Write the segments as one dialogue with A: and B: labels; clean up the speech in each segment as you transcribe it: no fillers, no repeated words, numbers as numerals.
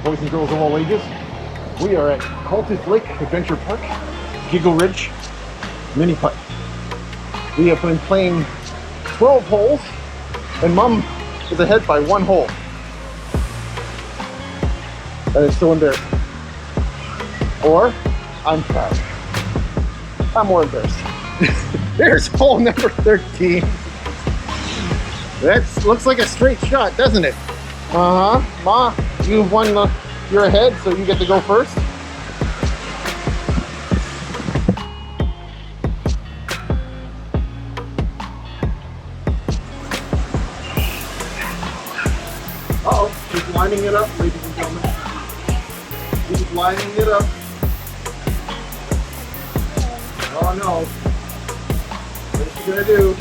A: boys and girls of all ages. We are at Cultus Lake Adventure Park, Giggle Ridge, mini putt. We have been playing 12 holes, and Mom is ahead by 1 hole. That is so embarrassing. Or, I'm proud. I'm more embarrassed. There's hole number 13. That looks like a straight shot, doesn't it? Uh-huh. Ma, you've won you're ahead, so you get to go first. Uh-oh, he's lining it up, ladies and gentlemen. He's lining it up. Oh no. What's he gonna do?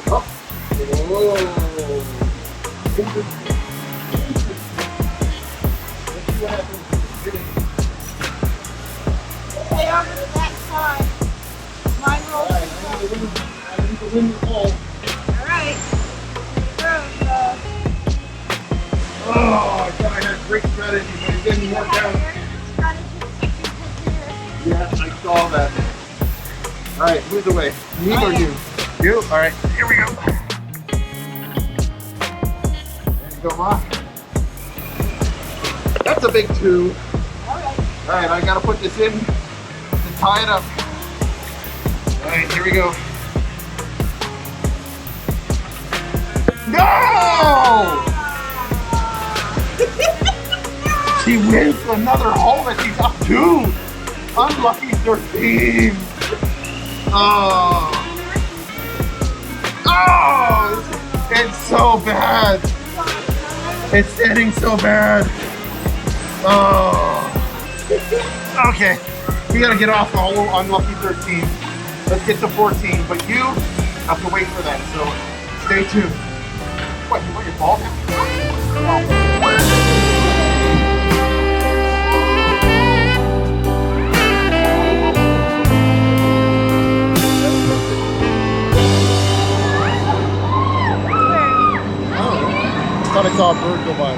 A: Oh. Whoa. Let's see what happens.
B: Stay over to that side. Mine rolls.
A: I need to win the ball.
B: Alright.
A: Oh, I thought I had great strategy, but it didn't work out. Yeah, I saw that. Alright, who's away? Me or you? You? Alright, here we go. There you go, Ma. That's a big 2. Alright, I gotta put this in to tie it up. Alright, here we go. No! She wins another hole that she's up 2. Unlucky 13. Oh. Oh, it's so bad. It's getting so bad. Oh. Okay, we gotta get off the whole unlucky 13. Let's get to 14, but you have to wait for that, so stay tuned. What, you want your ball now? I thought I saw a bird go by.